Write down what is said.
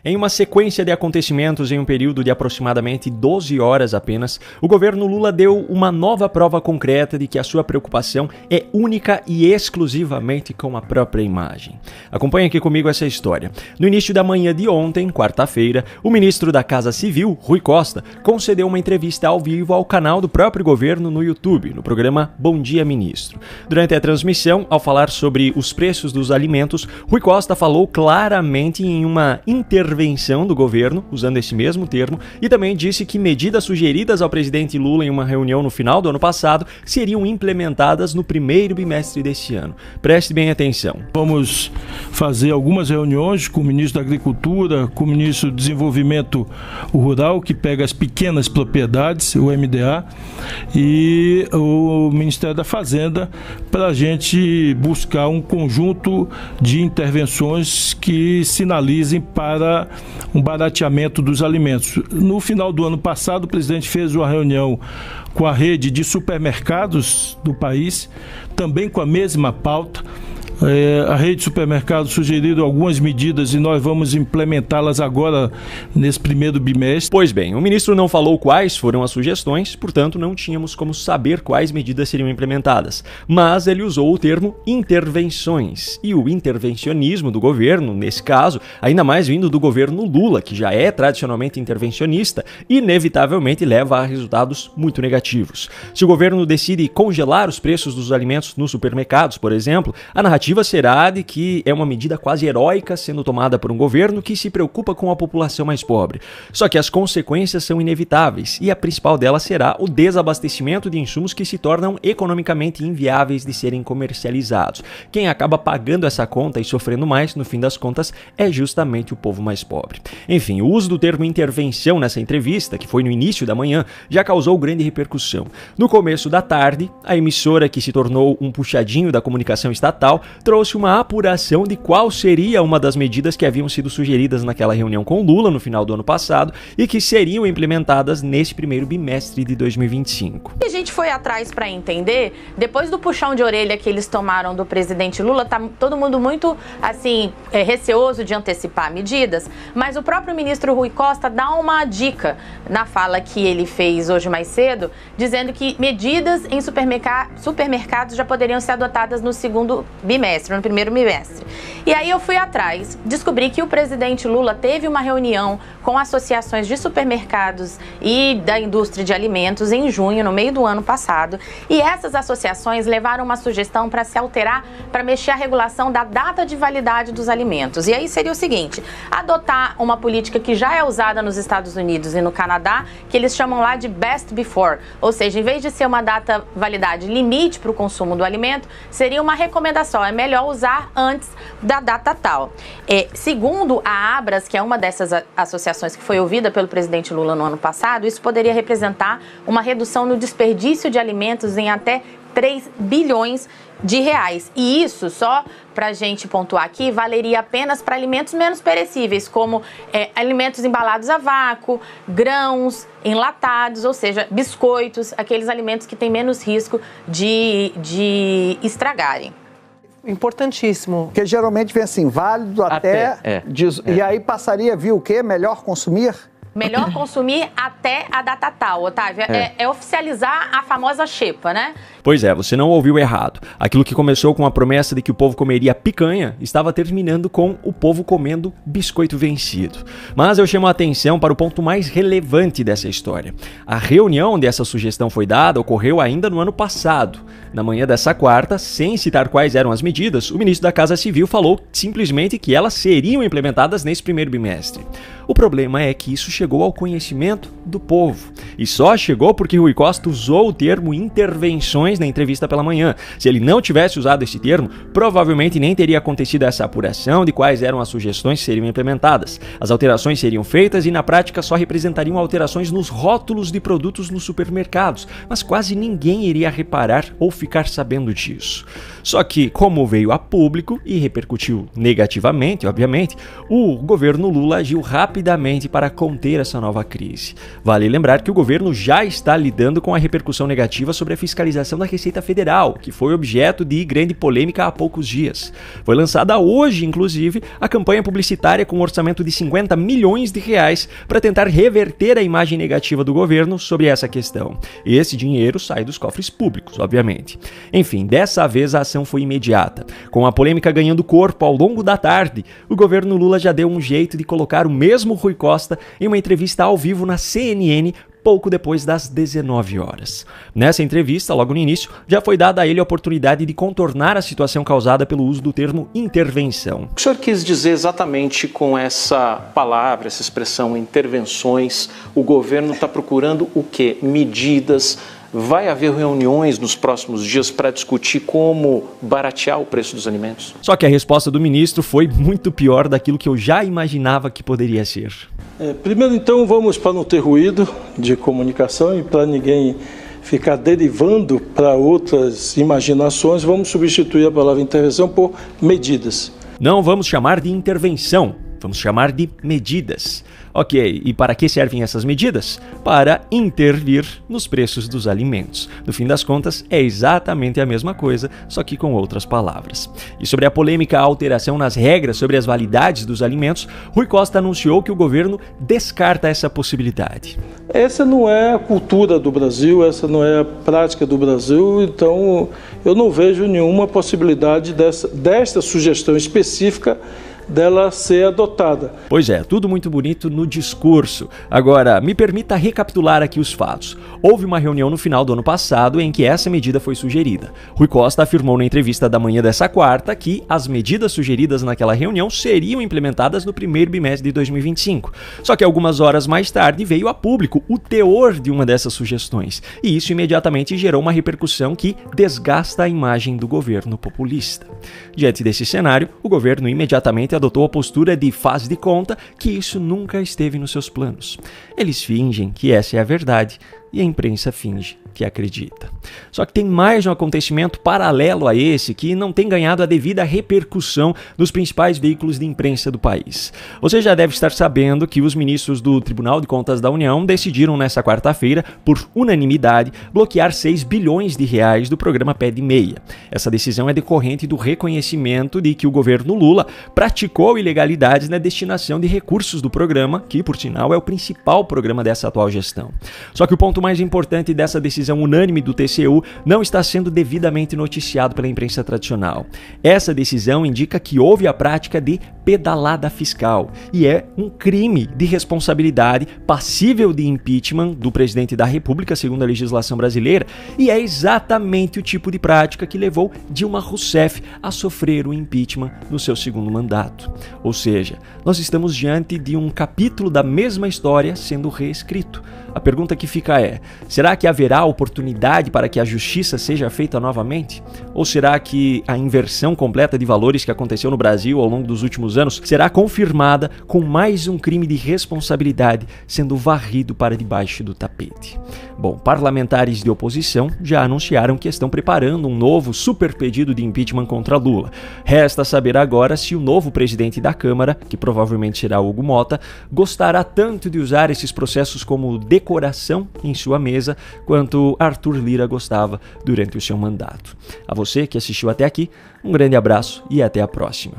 Em uma sequência de acontecimentos em um período de aproximadamente 12 horas apenas, o governo Lula deu uma nova prova concreta de que a sua preocupação é única e exclusivamente com a própria imagem. Acompanhe aqui comigo essa história. No início da manhã de ontem, quarta-feira, o ministro da Casa Civil, Rui Costa, concedeu uma entrevista ao vivo ao canal do próprio governo no YouTube, no programa Bom Dia Ministro. Durante a transmissão, ao falar sobre os preços dos alimentos, Rui Costa falou claramente em uma intervenção do governo, usando esse mesmo termo, e também disse que medidas sugeridas ao presidente Lula em uma reunião no final do ano passado seriam implementadas no primeiro bimestre desse ano. Preste bem atenção. Vamos fazer algumas reuniões com o ministro da Agricultura, com o ministro do Desenvolvimento Rural, que pega as pequenas propriedades, o MDA, e o Ministério da Fazenda, para a gente buscar um conjunto de intervenções que sinalizem para um barateamento dos alimentos. No final do ano passado, o presidente fez uma reunião com a rede de supermercados do país, também com a mesma pauta. A rede de supermercados sugeriu algumas medidas e nós vamos implementá-las agora nesse primeiro bimestre. Pois bem, o ministro não falou quais foram as sugestões, portanto não tínhamos como saber quais medidas seriam implementadas. Mas ele usou o termo intervenções. E o intervencionismo do governo, nesse caso, ainda mais vindo do governo Lula, que já é tradicionalmente intervencionista, inevitavelmente leva a resultados muito negativos. Se o governo decide congelar os preços dos alimentos nos supermercados, por exemplo, a narrativa será de que é uma medida quase heróica sendo tomada por um governo que se preocupa com a população mais pobre. Só que as consequências são inevitáveis e a principal delas será o desabastecimento de insumos que se tornam economicamente inviáveis de serem comercializados. Quem acaba pagando essa conta e sofrendo mais, no fim das contas, é justamente o povo mais pobre. Enfim, o uso do termo intervenção nessa entrevista, que foi no início da manhã, já causou grande repercussão. No começo da tarde, a emissora que se tornou um puxadinho da comunicação estatal trouxe uma apuração de qual seria uma das medidas que haviam sido sugeridas naquela reunião com Lula no final do ano passado e que seriam implementadas nesse primeiro bimestre de 2025. A gente foi atrás para entender, depois do puxão de orelha que eles tomaram do presidente Lula, tá todo mundo muito assim receoso de antecipar medidas, mas o próprio ministro Rui Costa dá uma dica na fala que ele fez hoje mais cedo, dizendo que medidas em supermercados já poderiam ser adotadas no segundo bimestre, no primeiro bimestre. E aí eu fui atrás, descobri que o presidente Lula teve uma reunião com associações de supermercados e da indústria de alimentos em junho, no meio do ano passado, e essas associações levaram uma sugestão para se alterar, para mexer a regulação da data de validade dos alimentos. E aí seria o seguinte, adotar uma política que já é usada nos Estados Unidos e no Canadá, que eles chamam lá de best before, ou seja, em vez de ser uma data validade limite para o consumo do alimento, seria uma recomendação, é melhor usar antes da data tal. Segundo a Abras, que é uma dessas associações que foi ouvida pelo presidente Lula no ano passado, isso poderia representar uma redução no desperdício de alimentos em até 3 bilhões de reais. E isso, só para a gente pontuar aqui, valeria apenas para alimentos menos perecíveis, como alimentos embalados a vácuo, grãos, enlatados, ou seja, biscoitos, aqueles alimentos que têm menos risco de estragarem. Importantíssimo. Porque geralmente vem assim, válido até e aí passaria a vir o quê? Melhor consumir? Melhor consumir até a data tal, Otávio. É oficializar a famosa xepa, né? Pois é, você não ouviu errado. Aquilo que começou com a promessa de que o povo comeria picanha, estava terminando com o povo comendo biscoito vencido. Mas eu chamo a atenção para o ponto mais relevante dessa história. A reunião onde essa sugestão foi dada ocorreu ainda no ano passado. Na manhã dessa quarta, sem citar quais eram as medidas, o ministro da Casa Civil falou simplesmente que elas seriam implementadas nesse primeiro bimestre. O problema é que isso chegou ao conhecimento do povo. E só chegou porque Rui Costa usou o termo intervenções na entrevista pela manhã. Se ele não tivesse usado esse termo, provavelmente nem teria acontecido essa apuração de quais eram as sugestões que seriam implementadas. As alterações seriam feitas e na prática só representariam alterações nos rótulos de produtos nos supermercados, mas quase ninguém iria reparar ou ficar sabendo disso. Só que, como veio a público e repercutiu negativamente, obviamente, o governo Lula agiu rapidamente rapidamente para conter essa nova crise. Vale lembrar que o governo já está lidando com a repercussão negativa sobre a fiscalização da Receita Federal, que foi objeto de grande polêmica há poucos dias. Foi lançada hoje, inclusive, a campanha publicitária com um orçamento de 50 milhões de reais para tentar reverter a imagem negativa do governo sobre essa questão. E esse dinheiro sai dos cofres públicos, obviamente. Enfim, dessa vez a ação foi imediata. Com a polêmica ganhando corpo ao longo da tarde, o governo Lula já deu um jeito de colocar o mesmo Rui Costa em uma entrevista ao vivo na CNN pouco depois das 19 horas. Nessa entrevista, logo no início, já foi dada a ele a oportunidade de contornar a situação causada pelo uso do termo intervenção. O senhor quis dizer exatamente com essa palavra, essa expressão intervenções, o governo está procurando o quê? Medidas. Vai haver reuniões nos próximos dias para discutir como baratear o preço dos alimentos? Só que a resposta do ministro foi muito pior daquilo que eu já imaginava que poderia ser. Primeiro, então, vamos para não ter ruído de comunicação e para ninguém ficar derivando para outras imaginações, vamos substituir a palavra intervenção por medidas. Não vamos chamar de intervenção, vamos chamar de medidas. Ok, e para que servem essas medidas? Para intervir nos preços dos alimentos. No fim das contas, é exatamente a mesma coisa, só que com outras palavras. E sobre a polêmica alteração nas regras sobre as validades dos alimentos, Rui Costa anunciou que o governo descarta essa possibilidade. Essa não é a cultura do Brasil, essa não é a prática do Brasil, então eu não vejo nenhuma possibilidade desta sugestão específica dela ser adotada. Pois é, tudo muito bonito no discurso. Agora, me permita recapitular aqui os fatos. Houve uma reunião no final do ano passado em que essa medida foi sugerida. Rui Costa afirmou na entrevista da manhã dessa quarta que as medidas sugeridas naquela reunião seriam implementadas no primeiro bimestre de 2025. Só que algumas horas mais tarde veio a público o teor de uma dessas sugestões. E isso imediatamente gerou uma repercussão que desgasta a imagem do governo populista. Diante desse cenário, o governo imediatamente adotou a postura de faz de conta que isso nunca esteve nos seus planos. Eles fingem que essa é a verdade e a imprensa finge que acredita. Só que tem mais um acontecimento paralelo a esse que não tem ganhado a devida repercussão nos principais veículos de imprensa do país. Você já deve estar sabendo que os ministros do Tribunal de Contas da União decidiram nesta quarta-feira, por unanimidade, bloquear 6 bilhões de reais do programa PED Meia. Essa decisão é decorrente do reconhecimento de que o governo Lula praticou ilegalidades na destinação de recursos do programa, que, por sinal, é o principal programa dessa atual gestão. Só que o ponto mais importante dessa decisão unânime do TCU não está sendo devidamente noticiado pela imprensa tradicional. Essa decisão indica que houve a prática de pedalada fiscal e é um crime de responsabilidade passível de impeachment do presidente da República, segundo a legislação brasileira, e é exatamente o tipo de prática que levou Dilma Rousseff a sofrer o impeachment no seu segundo mandato. Ou seja, nós estamos diante de um capítulo da mesma história sendo reescrito. A pergunta que fica é: será que haverá oportunidade para que a justiça seja feita novamente? Ou será que a inversão completa de valores que aconteceu no Brasil ao longo dos últimos anos será confirmada com mais um crime de responsabilidade sendo varrido para debaixo do tapete? Bom, parlamentares de oposição já anunciaram que estão preparando um novo super pedido de impeachment contra Lula. Resta saber agora se o novo presidente da Câmara, que provavelmente será Hugo Mota, gostará tanto de usar esses processos como decoração em sua mesa quanto Arthur Lira gostava durante o seu mandato. A você que assistiu até aqui, um grande abraço e até a próxima.